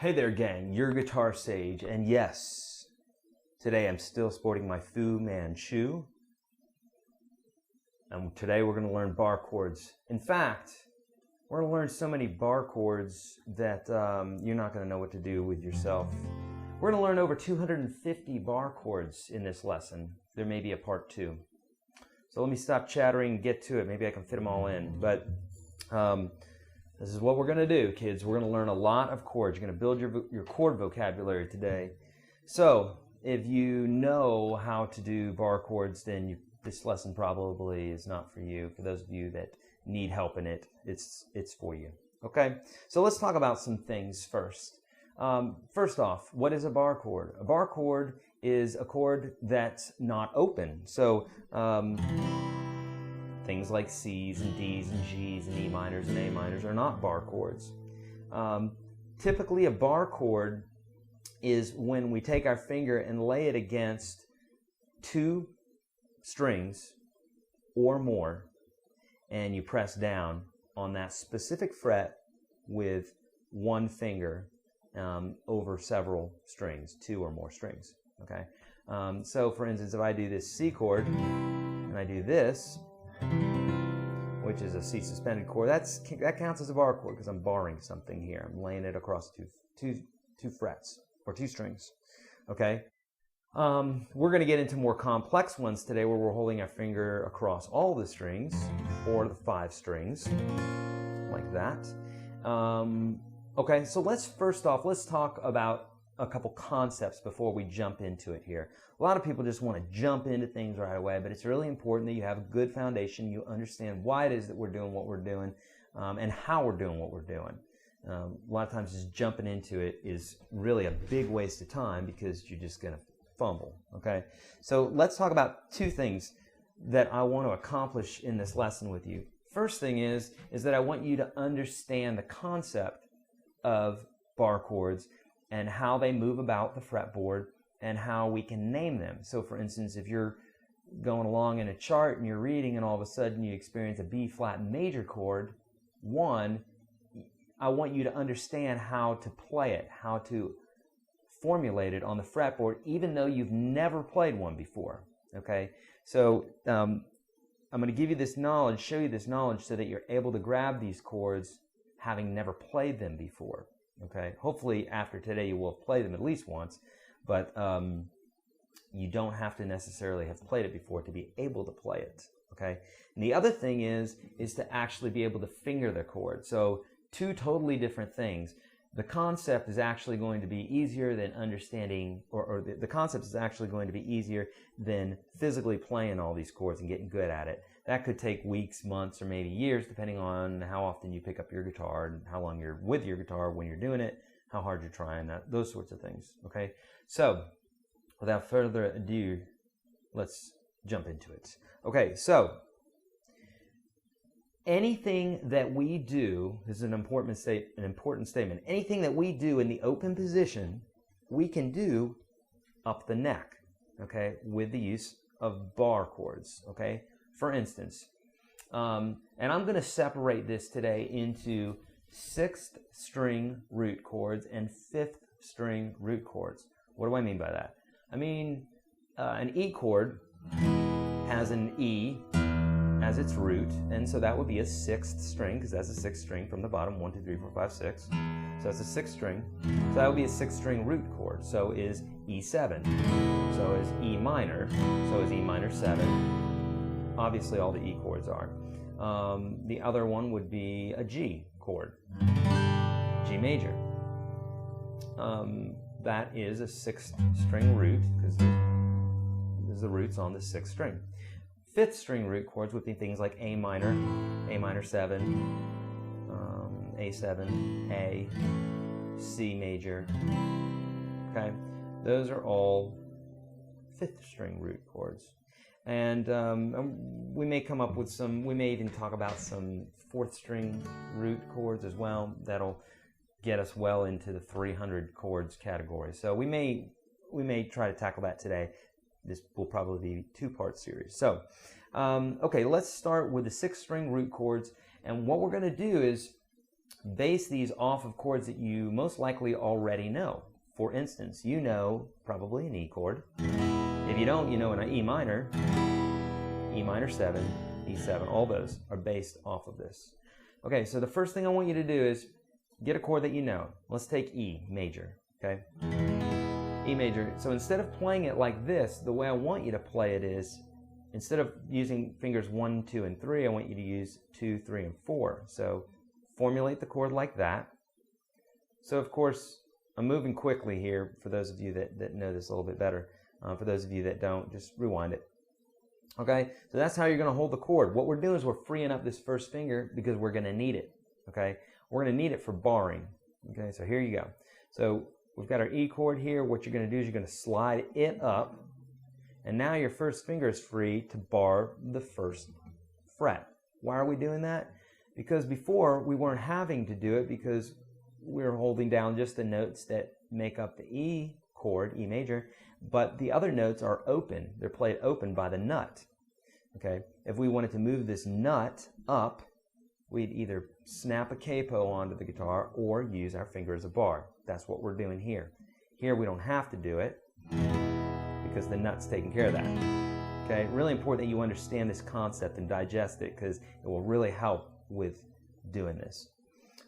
Hey there gang, your guitar sage, and yes, today I'm still sporting my Fu Manchu, and today we're going to learn bar chords. In fact, we're going to learn so many bar chords that you're not going to know what to do with yourself. We're going to learn over 250 bar chords in this lesson. There may be a part 2. So let me stop chattering and get to it. Maybe I can fit them all in, but this is what we're going to do, kids. We're going to learn a lot of chords. You're going to build your chord vocabulary today. So if you know how to do bar chords, then this lesson probably is not for you. For those of you that need help in it, it's for you. Okay? So let's talk about some things first. First off, what is a bar chord? A bar chord is a chord that's not open. So things like C's and D's and G's and E minors and A minors are not bar chords. Typically a bar chord is when we take our finger and lay it against 2 strings or more, and you press down on that specific fret with 1 finger over several strings, 2 or more strings. Okay. So for instance, if I do this C chord and I do this, which is a C suspended chord, that counts as a bar chord because I'm barring something here. I'm laying it across two frets or 2 strings. Okay. We're going to get into more complex ones today where we're holding our finger across all the strings or the 5 strings like that. Okay, so let's talk about a couple concepts before we jump into it here. A lot of people just want to jump into things right away, but it's really important that you have a good foundation, you understand why it is that we're doing what we're doing, and how we're doing what we're doing. A lot of times just jumping into it is really a big waste of time because you're just going to fumble, okay? So let's talk about 2 things that I want to accomplish in this lesson with you. First thing is that I want you to understand the concept of bar chords and how they move about the fretboard and how we can name them. So for instance, if you're going along in a chart and you're reading and all of a sudden you experience a B flat major chord, 1, I want you to understand how to play it, how to formulate it on the fretboard, even though you've never played one before. Okay? So I'm going to give you this knowledge, show you this knowledge so that you're able to grab these chords having never played them before. Okay? Hopefully after today you will have played them at least once, but you don't have to necessarily have played it before to be able to play it. Okay? And the other thing is to actually be able to finger the chord. So 2 totally different things. The concept is actually going to be easier than understanding, or the concept is actually going to be easier than physically playing all these chords and getting good at it. That could take weeks, months, or maybe years, depending on how often you pick up your guitar and how long you're with your guitar when you're doing it, how hard you're trying, those sorts of things. Okay? So, without further ado, let's jump into it. Okay, so anything that we do, this is an important statement, anything that we do in the open position, we can do up the neck, okay, with the use of bar chords, okay? For instance, and I'm going to separate this today into 6th string root chords and 5th string root chords. What do I mean by that? I mean, an E chord has an E as its root, and so that would be a 6th string, because that's a 6th string from the bottom, 1, 2, 3, 4, 5, 6. So that's a 6th string. So that would be a 6th string root chord. So is E7. So is E minor. So is E minor 7. Obviously all the E chords are. The other one would be a G chord. G major. That is a 6th string root, because there's the roots on the 6th string. 5th string root chords would be things like A minor 7, A7, A, C major. Okay, those are all 5th string root chords. And we may come up with some, we may even talk about some 4th string root chords as well. That'll get us well into the 300 chords category. So we may try to tackle that today. This will probably be a 2-part series. So, okay, let's start with the 6th string root chords. And what we're going to do is base these off of chords that you most likely already know. For instance, you know probably an E chord. If you don't, you know an E minor, E minor 7, E7, all those are based off of this. Okay, so the first thing I want you to do is get a chord that you know. Let's take E major, okay? E major. So instead of playing it like this, the way I want you to play it is, instead of using fingers 1, 2, and 3, I want you to use 2, 3, and 4. So formulate the chord like that. So of course, I'm moving quickly here for those of you that know this a little bit better. For those of you that don't, just rewind it. Okay, so that's how you're going to hold the chord. What we're doing is we're freeing up this first finger because we're going to need it. Okay, we're going to need it for barring. Okay, so here you go. So we've got our E chord here. What you're going to do is you're going to slide it up, and now your first finger is free to bar the first fret. Why are we doing that? Because before we weren't having to do it because we're holding down just the notes that make up the E chord, E major, but the other notes are open. They're played open by the nut. Okay, if we wanted to move this nut up, we'd either snap a capo onto the guitar or use our finger as a bar. That's what we're doing here. Here we don't have to do it because the nut's taking care of that. Okay, really important that you understand this concept and digest it because it will really help with doing this.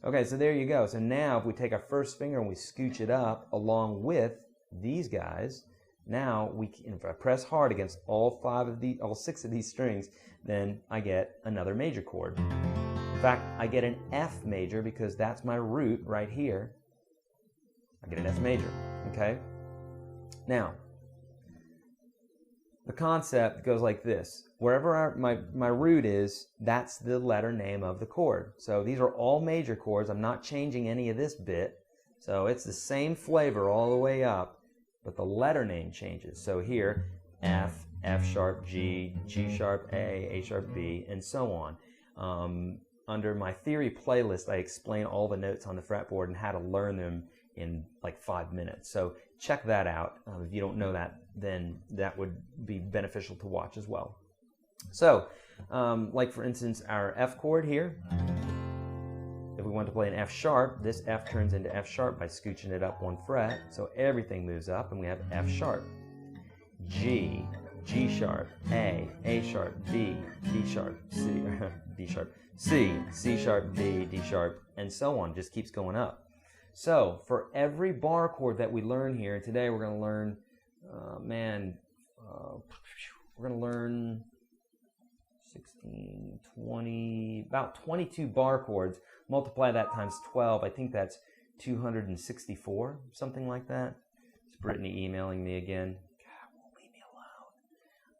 Okay, so there you go. So now if we take our first finger and we scooch it up along with these guys, now we can, if I press hard against all 6 of these strings, then I get another major chord. In fact, I get an F major because that's my root right here. I get an F major, okay? Now, the concept goes like this. Wherever my root is, that's the letter name of the chord. So these are all major chords. I'm not changing any of this bit. So it's the same flavor all the way up, but the letter name changes. So here, F, F sharp, G, G sharp, A sharp, B, and so on. Under my theory playlist, I explain all the notes on the fretboard and how to learn them in like 5 minutes. So check that out. If you don't know that, then that would be beneficial to watch as well. So, like for instance, our F chord here, if we want to play an F sharp, this F turns into F sharp by scooching it up 1 fret. So everything moves up and we have F sharp. G, G sharp, A sharp, B sharp, C, B sharp, C sharp, D sharp, and so on. Just keeps going up. So for every bar chord that we learn here, today we're going to learn, we're going to learn 16, 20, about 22 bar chords. Multiply that times 12. I think that's 264, something like that. It's Brittany emailing me again. God, won't leave me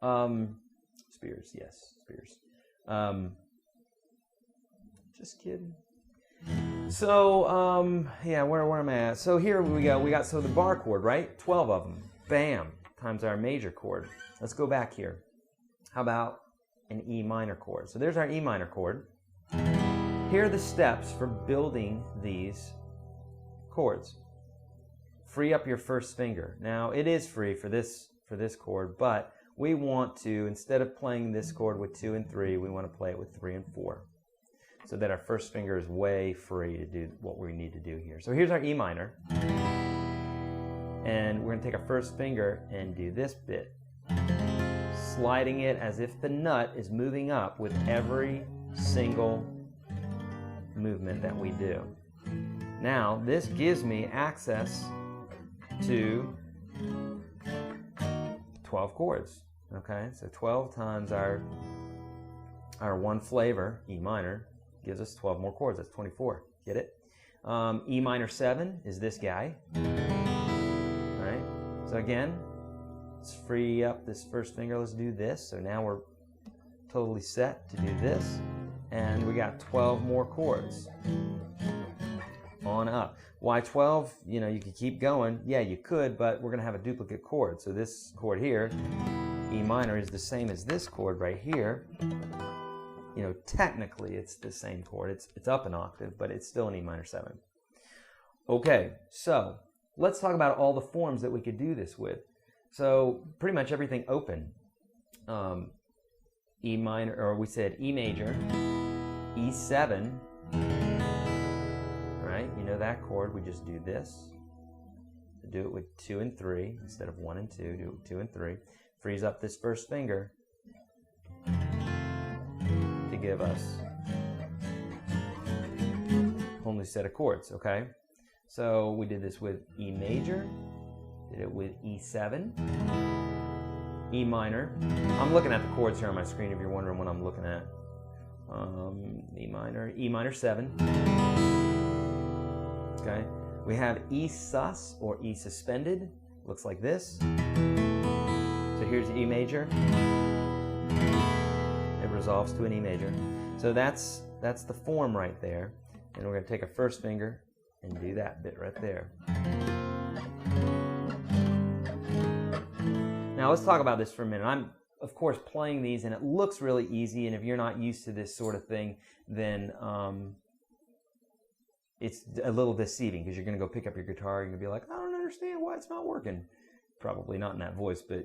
alone. Spears, yes, Spears. Just kidding. So, yeah, where am I at? So here we go. We got, so the bar chord, right? 12 of them. Bam, times our major chord. Let's go back here. How about an E minor chord? So there's our E minor chord. Here are the steps for building these chords. Free up your first finger. Now, it is free for this chord, but we want to, instead of playing this chord with 2 and 3, we want to play it with 3 and 4. So that our first finger is way free to do what we need to do here. So here's our E minor. And we're going to take our first finger and do this bit. Sliding it as if the nut is moving up with every single movement that we do. Now, this gives me access to 12 chords. Okay, so 12 times our one flavor, E minor, gives us 12 more chords. That's 24. Get it? E minor 7 is this guy. All right. So again, let's free up this first finger. Let's do this. So now we're totally set to do this. And we got 12 more chords on up. Why 12? You know, you could keep going. Yeah, you could, but we're going to have a duplicate chord. So this chord here, E minor, is the same as this chord right here. You know, technically it's the same chord. It's up an octave, but it's still an E minor 7. Okay, so let's talk about all the forms that we could do this with. So pretty much everything open. E minor, or we said E major, E7, right? You know that chord, we just do this. So do it with 2 and 3 instead of 1 and 2, do it with 2 and 3. Frees up this first finger to give us a whole new set of chords, okay? So we did this with E major, did it with E7, E minor. I'm looking at the chords here on my screen if you're wondering what I'm looking at. E minor 7. Okay, we have E sus or E suspended. Looks like this. So here's E major. It resolves to an E major. So that's the form right there. And we're going to take our first finger and do that bit right there. Now let's talk about this for a minute. I'm, of course, playing these and it looks really easy, and if you're not used to this sort of thing, then it's a little deceiving, because you're going to go pick up your guitar and you're going to be like, I don't understand why it's not working. Probably not in that voice, but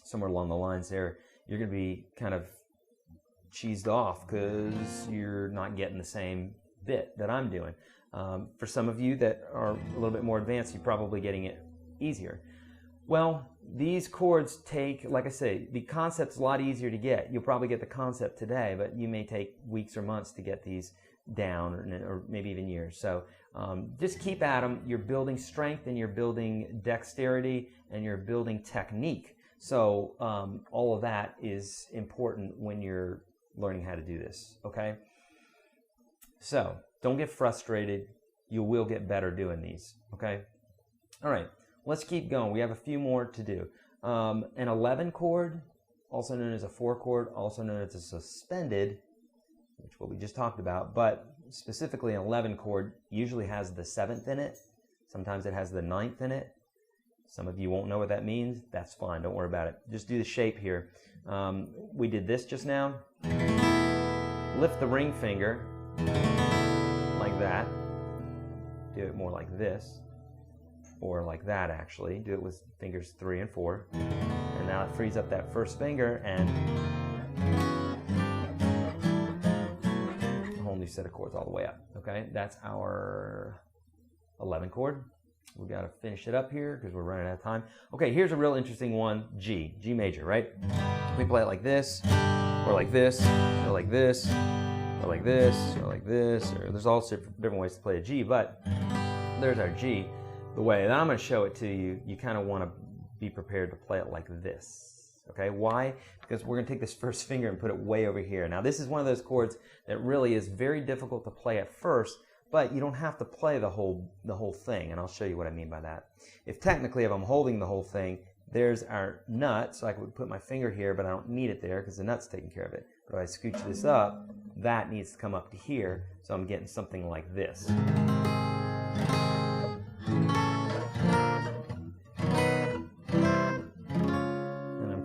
somewhere along the lines there, you're going to be kind of cheesed off because you're not getting the same bit that I'm doing. For some of you that are a little bit more advanced, you're probably getting it easier. Well, these chords take, like I say, the concept's a lot easier to get. You'll probably get the concept today, but you may take weeks or months to get these down, or maybe even years. So just keep at them. You're building strength, and you're building dexterity, and you're building technique. So all of that is important when you're learning how to do this, okay? So don't get frustrated. You will get better doing these, okay? All right. Let's keep going. We have a few more to do. An 11 chord, also known as a 4 chord, also known as a suspended, which what we just talked about, but specifically an 11 chord usually has the 7th in it. Sometimes it has the 9th in it. Some of you won't know what that means. That's fine. Don't worry about it. Just do the shape here. We did this just now. Lift the ring finger like that. Do it more like this. Or like that, actually. Do it with fingers 3 and 4. And now it frees up that first finger, and a whole new set of chords all the way up. Okay, that's our 11 chord. We've got to finish it up here because we're running out of time. Okay, here's a real interesting one, G major, right? We play it like this, or like this, or like this, or like this, or like this, or there's all different ways to play a G, but there's our G. The way that I'm going to show it to you, you kind of want to be prepared to play it like this. Okay, why? Because we're going to take this first finger and put it way over here. Now this is one of those chords that really is very difficult to play at first, but you don't have to play the whole thing, and I'll show you what I mean by that. If I'm holding the whole thing, there's our nut, so I could put my finger here, but I don't need it there because the nut's taking care of it. But if I scooch this up, that needs to come up to here, so I'm getting something like this.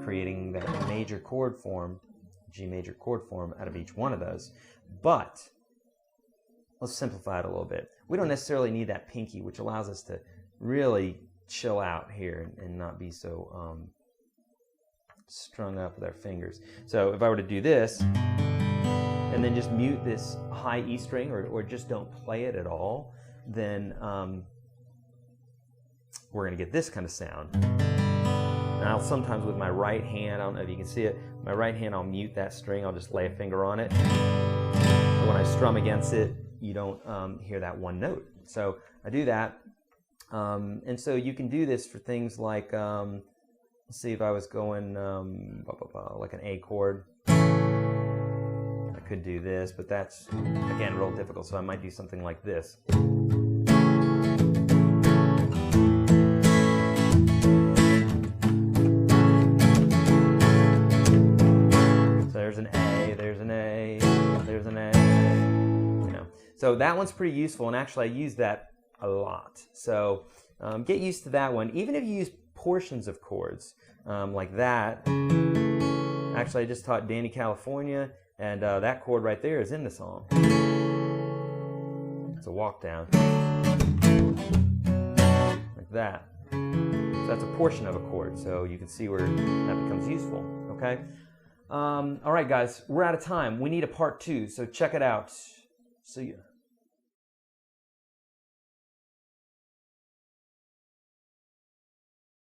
Creating that major chord form, G major chord form, out of each one of those. But let's simplify it a little bit. We don't necessarily need that pinky, which allows us to really chill out here and not be so strung up with our fingers. So if I were to do this and then just mute this high E string, or just don't play it at all, then we're going to get this kind of sound. Now sometimes with my right hand, I don't know if you can see it, my right hand I'll mute that string, I'll just lay a finger on it. So when I strum against it, you don't hear that one note. So I do that. And so you can do this for things like, let's see, if I was going like an A chord, I could do this, but that's, again, real difficult, so I might do something like this. So that one's pretty useful, and actually I use that a lot. So get used to that one. Even if you use portions of chords like that. Actually, I just taught Danny California, and that chord right there is in the song. It's a walk down. Like that. So that's a portion of a chord, so you can see where that becomes useful, okay? All right, guys, we're out of time. We need a part 2, so check it out. See ya.